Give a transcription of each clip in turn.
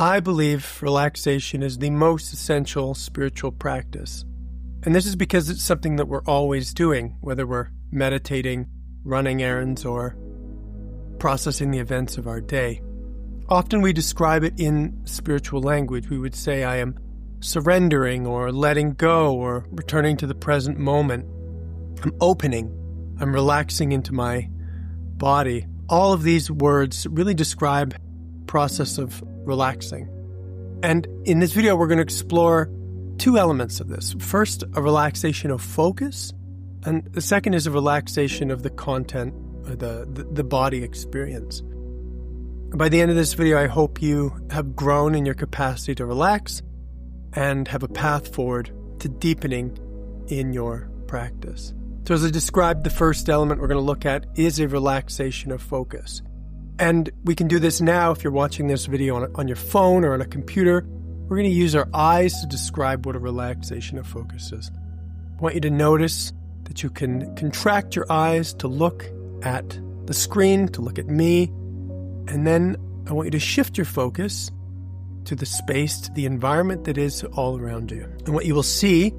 I believe relaxation is the most essential spiritual practice. And this is because it's something that we're always doing, whether we're meditating, running errands, or processing the events of our day. Often we describe it in spiritual language. We would say, I am surrendering or letting go or returning to the present moment. I'm opening. I'm relaxing into my body. All of these words really describe the process of relaxing. And in this video, we're going to explore two elements of this. First, a relaxation of focus, and the second is a relaxation of the content or the body experience. By the end of this video, I hope you have grown in your capacity to relax and have a path forward to deepening in your practice. So as I described, the first element we're going to look at is a relaxation of focus. And we can do this now if you're watching this video on your phone or on a computer. We're going to use our eyes to describe what a relaxation of focus is. I want you to notice that you can contract your eyes to look at the screen, to look at me, and then I want you to shift your focus to the space, to the environment that is all around you. And what you will see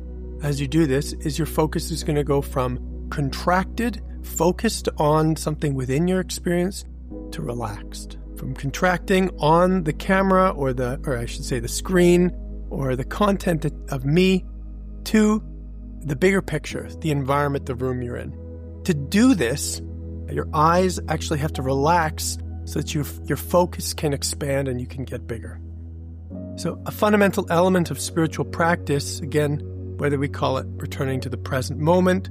as you do this is your focus is going to go from contracted, focused on something within your experience, to relaxed. From contracting on the camera or the screen or the content of me to the bigger picture, the environment, the room you're in. To do this, your eyes actually have to relax so that your focus can expand and you can get bigger. So a fundamental element of spiritual practice, again, whether we call it returning to the present moment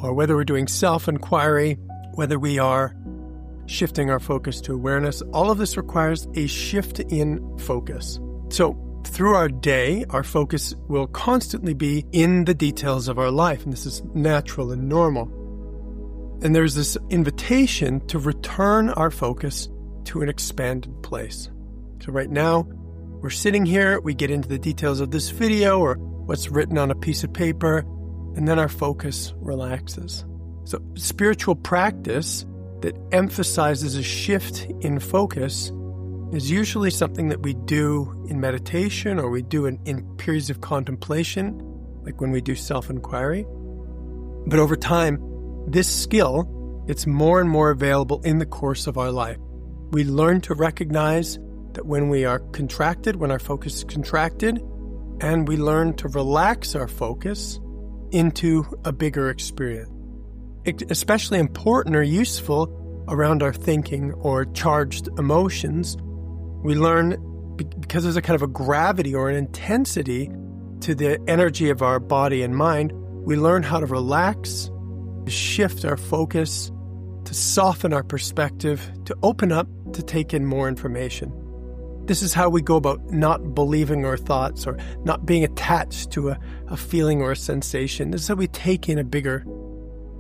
or whether we're doing self-inquiry, whether we are shifting our focus to awareness, all of this requires a shift in focus. So through our day, our focus will constantly be in the details of our life, and this is natural and normal. And there's this invitation to return our focus to an expanded place. So right now, we're sitting here, we get into the details of this video or what's written on a piece of paper, and then our focus relaxes. So spiritual practice that emphasizes a shift in focus is usually something that we do in meditation or we do in periods of contemplation, like when we do self-inquiry. But over time, this skill, it's more and more available in the course of our life. We learn to recognize that when we are contracted, when our focus is contracted, and we learn to relax our focus into a bigger experience. Especially important or useful around our thinking or charged emotions. We learn, because there's a kind of a gravity or an intensity to the energy of our body and mind, we learn how to relax, to shift our focus, to soften our perspective, to open up, to take in more information. This is how we go about not believing our thoughts or not being attached to a feeling or a sensation. This is how we take in a bigger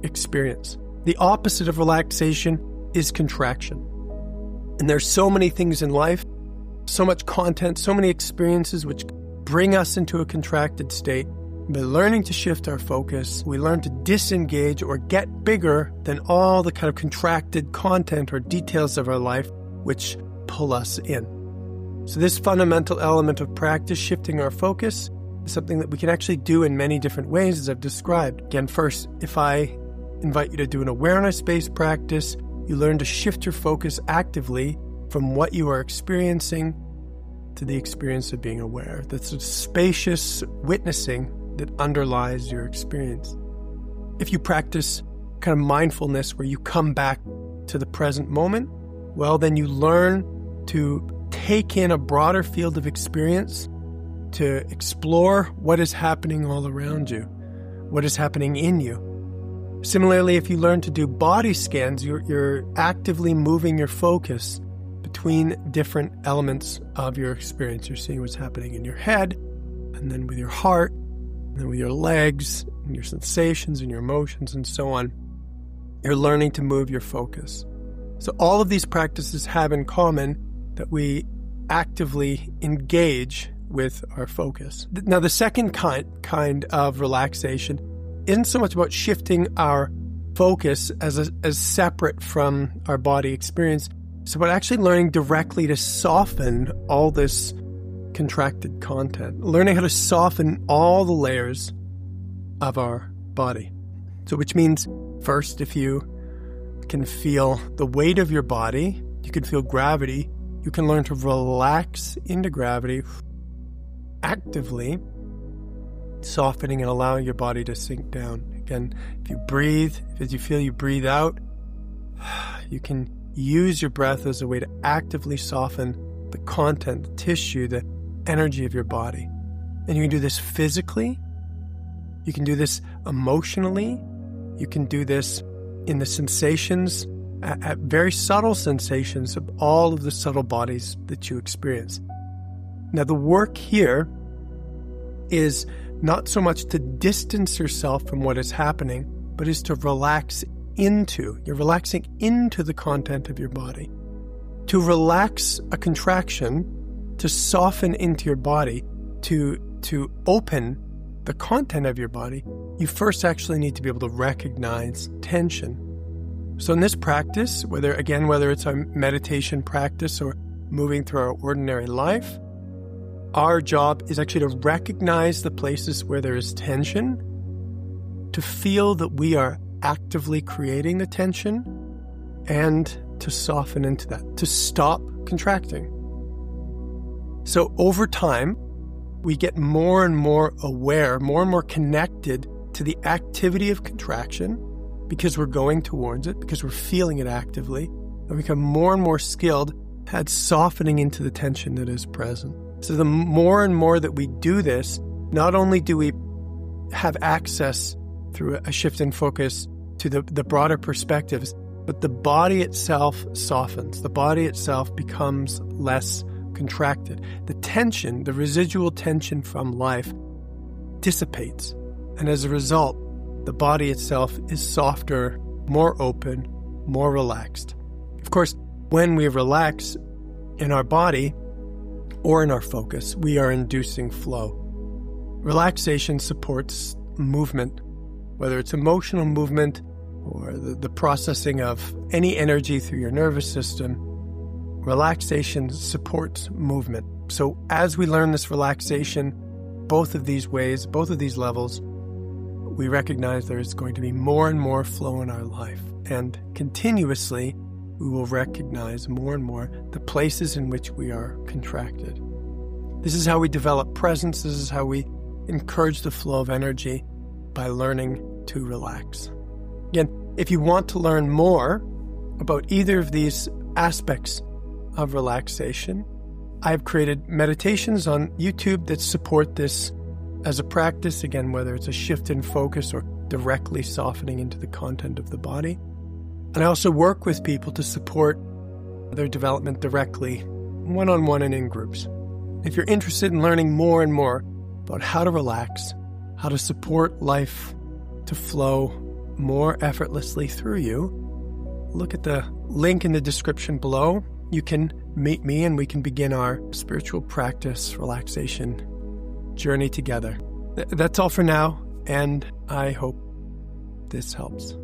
experience. The opposite of relaxation is contraction. And there's so many things in life, so much content, so many experiences which bring us into a contracted state. By learning to shift our focus, we learn to disengage or get bigger than all the kind of contracted content or details of our life which pull us in. So this fundamental element of practice, shifting our focus, is something that we can actually do in many different ways, as I've described. Again, first, if I invite you to do an awareness-based practice, you learn to shift your focus actively from what you are experiencing to the experience of being aware. That's a spacious witnessing that underlies your experience. If you practice kind of mindfulness where you come back to the present moment, well, then you learn to take in a broader field of experience, to explore what is happening all around you, what is happening in you. Similarly, if you learn to do body scans, you're actively moving your focus between different elements of your experience. You're seeing what's happening in your head, and then with your heart, and then with your legs, and your sensations and your emotions and so on. You're learning to move your focus. So all of these practices have in common that we actively engage with our focus. Now, the second kind of relaxation isn't so much about shifting our focus as separate from our body experience. It's about actually learning directly to soften all this contracted content, learning how to soften all the layers of our body. So which means, first, if you can feel the weight of your body, you can feel gravity, you can learn to relax into gravity, actively softening and allowing your body to sink down. Again, if you breathe, as you feel you breathe out, you can use your breath as a way to actively soften the content, the tissue, the energy of your body. And you can do this physically, you can do this emotionally, you can do this in the sensations, at very subtle sensations of all of the subtle bodies that you experience. Now, the work here is not so much to distance yourself from what is happening, but is to relax into. You're relaxing into the content of your body. To relax a contraction, to soften into your body, to open the content of your body, you first actually need to be able to recognize tension. So in this practice, whether it's a meditation practice or moving through our ordinary life, our job is actually to recognize the places where there is tension, to feel that we are actively creating the tension, and to soften into that, to stop contracting. So over time, we get more and more aware, more and more connected to the activity of contraction because we're going towards it, because we're feeling it actively, and become more and more skilled at softening into the tension that is present. So the more and more that we do this, not only do we have access through a shift in focus to the broader perspectives, but the body itself softens. The body itself becomes less contracted. The tension, the residual tension from life, dissipates. And as a result, the body itself is softer, more open, more relaxed. Of course, when we relax in our body or in our focus, we are inducing flow. Relaxation supports movement, whether it's emotional movement or the processing of any energy through your nervous system. Relaxation supports movement. So as we learn this relaxation, both of these ways, both of these levels, we recognize there is going to be more and more flow in our life. And continuously, we will recognize more and more the places in which we are contracted. This is how we develop presence. This is how we encourage the flow of energy, by learning to relax. Again, if you want to learn more about either of these aspects of relaxation, I've created meditations on YouTube that support this as a practice, again, whether it's a shift in focus or directly softening into the content of the body. And I also work with people to support their development directly, one-on-one and in groups. If you're interested in learning more and more about how to relax, how to support life to flow more effortlessly through you, look at the link in the description below. You can meet me and we can begin our spiritual practice relaxation journey together. That's all for now, and I hope this helps.